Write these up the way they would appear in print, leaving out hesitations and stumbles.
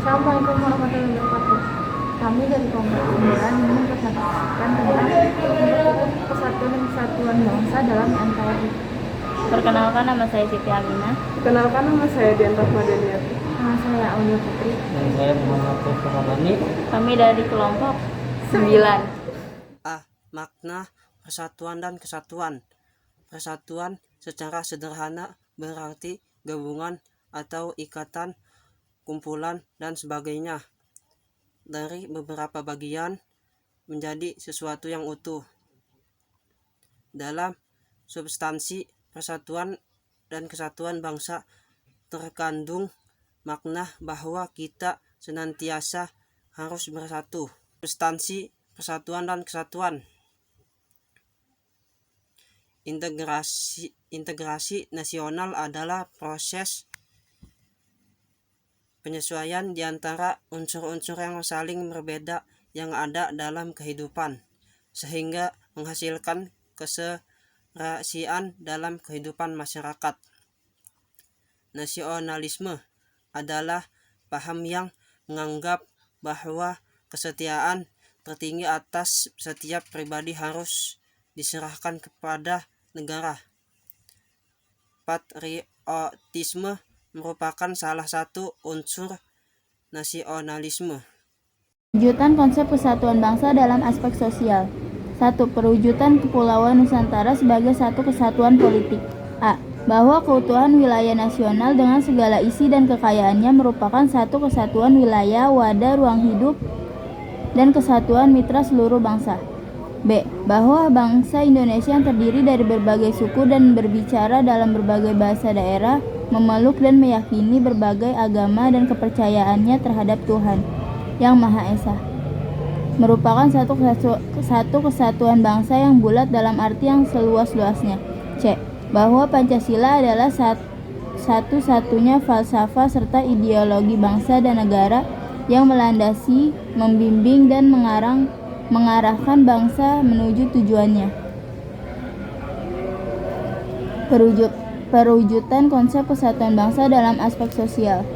Assalamualaikum warahmatullahi wabarakatuh. Kami dari Kompas 9 ingin mempresentasikan tentang persatuan dan kesatuan bangsa dalam NKRI. Perkenalkan, nama saya Siti Aminah. Perkenalkan, nama saya Dian Rahmadaniati. Nama saya Aulia Putri. Dan saya Muhammad Taufiq Rabani. Kami dari kelompok 9. Makna persatuan dan kesatuan. Persatuan secara sederhana berarti gabungan atau ikatan, kumpulan, dan sebagainya dari beberapa bagian menjadi sesuatu yang utuh. Dalam substansi persatuan dan kesatuan bangsa terkandung makna bahwa kita senantiasa harus bersatu. Substansi persatuan dan kesatuan. Integrasi nasional adalah proses penyesuaian di antara unsur-unsur yang saling berbeda yang ada dalam kehidupan, sehingga menghasilkan keserasian dalam kehidupan masyarakat. Nasionalisme adalah paham yang menganggap bahwa kesetiaan tertinggi atas setiap pribadi harus diserahkan kepada negara. Patriotisme merupakan salah satu unsur nasionalisme. Perwujudan konsep kesatuan bangsa dalam aspek sosial. 1. Perwujudan Kepulauan Nusantara sebagai satu kesatuan politik. A. Bahwa keutuhan wilayah nasional dengan segala isi dan kekayaannya merupakan satu kesatuan wilayah, wadah, ruang hidup, dan kesatuan mitra seluruh bangsa. B. Bahwa bangsa Indonesia yang terdiri dari berbagai suku dan berbicara dalam berbagai bahasa daerah, memeluk dan meyakini berbagai agama dan kepercayaannya terhadap Tuhan Yang Maha Esa, merupakan satu kesatuan bangsa yang bulat dalam arti yang seluas-luasnya. C. Bahwa Pancasila adalah satu-satunya falsafah serta ideologi bangsa dan negara yang melandasi, membimbing, dan mengarahkan bangsa menuju tujuannya. Perwujudan konsep kesatuan bangsa dalam aspek sosial.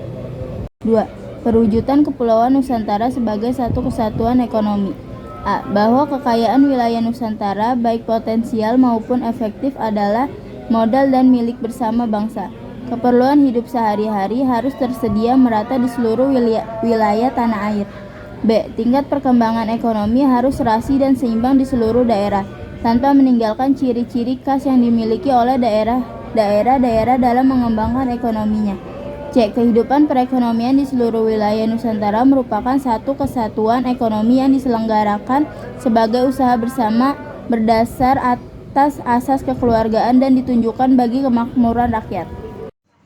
2. Perwujudan Kepulauan Nusantara sebagai satu kesatuan ekonomi. A. Bahwa kekayaan wilayah Nusantara baik potensial maupun efektif adalah modal dan milik bersama bangsa. Keperluan hidup sehari-hari harus tersedia merata di seluruh wilayah tanah air. B. Tingkat perkembangan ekonomi harus serasi dan seimbang di seluruh daerah, tanpa meninggalkan ciri-ciri khas yang dimiliki oleh daerah dalam mengembangkan ekonominya. C. Kehidupan perekonomian di seluruh wilayah Nusantara merupakan satu kesatuan ekonomi yang diselenggarakan sebagai usaha bersama berdasar atas asas kekeluargaan dan ditunjukkan bagi kemakmuran rakyat.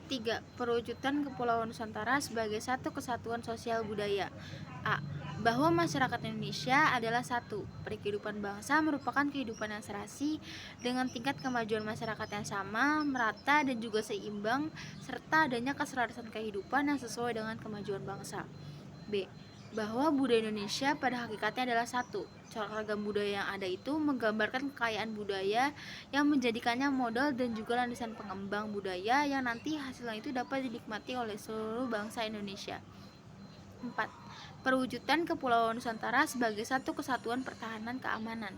3. Perwujudan Kepulauan Nusantara sebagai satu kesatuan sosial budaya. A. Bahwa masyarakat Indonesia adalah satu. Kehidupan bangsa merupakan kehidupan yang serasi dengan tingkat kemajuan masyarakat yang sama, merata, dan juga seimbang, serta adanya keselarasan kehidupan yang sesuai dengan kemajuan bangsa. B. Bahwa budaya Indonesia pada hakikatnya adalah satu. Corak ragam budaya yang ada itu menggambarkan kekayaan budaya yang menjadikannya modal dan juga landasan pengembang budaya yang nanti hasilnya itu dapat dinikmati oleh seluruh bangsa Indonesia. 4. Perwujudan Kepulauan Nusantara sebagai satu kesatuan pertahanan keamanan.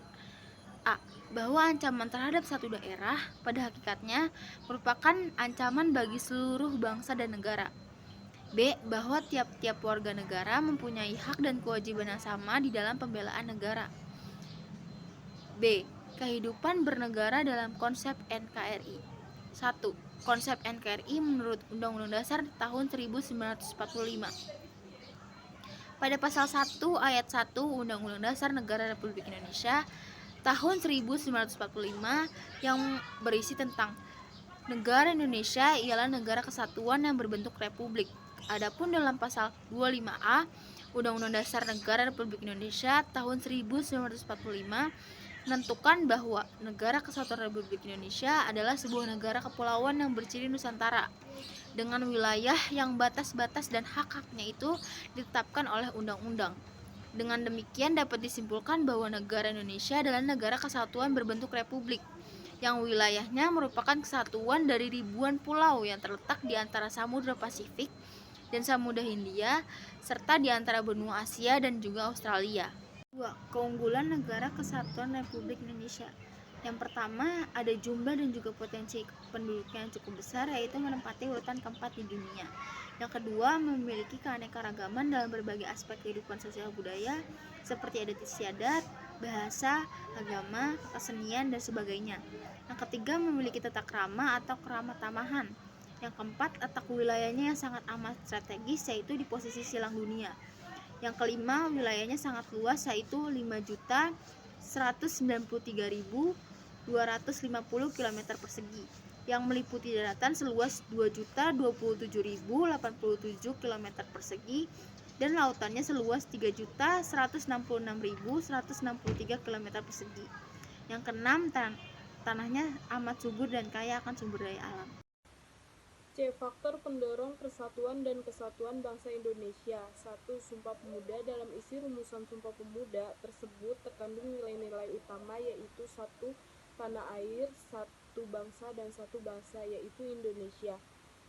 A. Bahwa ancaman terhadap satu daerah pada hakikatnya merupakan ancaman bagi seluruh bangsa dan negara. B. Bahwa tiap-tiap warga negara mempunyai hak dan kewajiban yang sama di dalam pembelaan negara. B. Kehidupan bernegara dalam konsep NKRI. 1. Konsep NKRI menurut Undang-Undang Dasar tahun 1945. Pada pasal 1 ayat 1 Undang-Undang Dasar Negara Republik Indonesia tahun 1945 yang berisi tentang negara Indonesia ialah negara kesatuan yang berbentuk republik. Adapun dalam pasal 25A Undang-Undang Dasar Negara Republik Indonesia tahun 1945 menentukan bahwa negara kesatuan Republik Indonesia adalah sebuah negara kepulauan yang berciri Nusantara dengan wilayah yang batas-batas dan hak-haknya itu ditetapkan oleh undang-undang. Dengan demikian dapat disimpulkan bahwa negara Indonesia adalah negara kesatuan berbentuk republik yang wilayahnya merupakan kesatuan dari ribuan pulau yang terletak di antara Samudra Pasifik dan Samudra Hindia, serta di antara benua Asia dan juga Australia. 2. Keunggulan negara kesatuan Republik Indonesia. Yang pertama, ada jumlah dan juga potensi penduduknya yang cukup besar, yaitu menempati urutan keempat di dunia. Yang kedua, memiliki keanekaragaman dalam berbagai aspek kehidupan sosial budaya, seperti adat istiadat, bahasa, agama, kesenian, dan sebagainya. Yang ketiga, memiliki tata krama atau kerama tamahan. Yang keempat, letak wilayahnya yang sangat amat strategis, yaitu di posisi silang dunia. Yang kelima, wilayahnya sangat luas, yaitu 5.193.250 km persegi, yang meliputi daratan seluas 2.027.087 km persegi dan lautannya seluas 3.166.163 km persegi. Yang keenam, tanahnya amat subur dan kaya akan sumber daya alam. C. Faktor pendorong persatuan dan kesatuan bangsa Indonesia. 1. Sumpah Pemuda. Dalam isi rumusan Sumpah Pemuda tersebut terkandung nilai-nilai utama, yaitu 1. Tanah air, 1 bangsa dan 1 bahasa, yaitu Indonesia.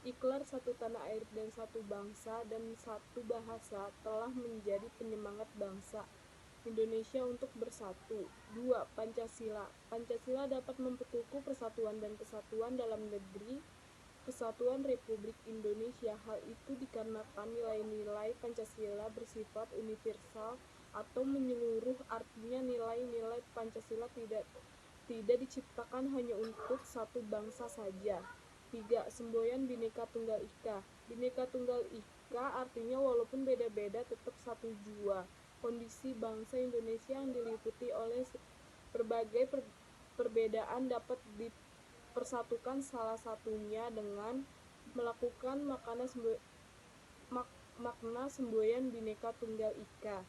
Ikrar 1 tanah air dan 1 bangsa dan 1 bahasa telah menjadi penyemangat bangsa Indonesia untuk bersatu. 2. Pancasila. Pancasila dapat memperkukuh persatuan dan kesatuan dalam negeri Kesatuan Republik Indonesia. Hal itu dikarenakan nilai-nilai Pancasila bersifat universal atau menyeluruh, artinya nilai-nilai Pancasila tidak diciptakan hanya untuk satu bangsa saja. 3. Semboyan Bhinneka Tunggal Ika. Bhinneka Tunggal Ika artinya walaupun beda-beda tetap satu jua. Kondisi bangsa Indonesia yang diliputi oleh berbagai perbedaan dapat dipersatukan, salah satunya dengan melakukan makna semboyan Bhinneka Tunggal Ika.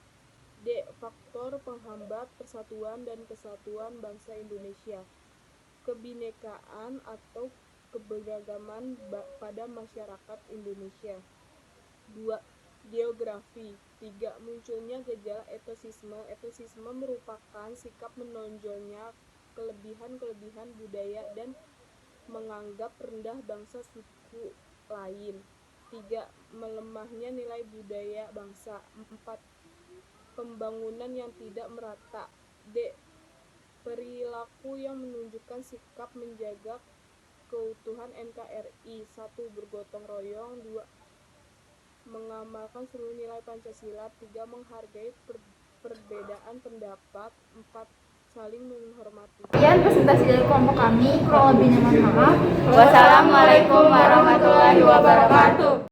D. Faktor penghambat persatuan dan kesatuan bangsa Indonesia. Kebinekaan atau keberagaman pada masyarakat Indonesia. 2. Geografi. 3. Munculnya gejala etnosisme. Etnosisme merupakan sikap menonjolnya kelebihan-kelebihan budaya dan menganggap rendah bangsa suku lain. 3. Melemahnya nilai budaya bangsa. 4. Pembangunan yang tidak merata. D. Perilaku yang menunjukkan sikap menjaga keutuhan NKRI. 1. Bergotong royong. 2. Mengamalkan seluruh nilai Pancasila. 3. Menghargai perbedaan pendapat. 4. Saling menghormati. Sekian presentasi dari kelompok kami, kurang lebihnya mohon maaf. Wassalamualaikum warahmatullahi wabarakatuh.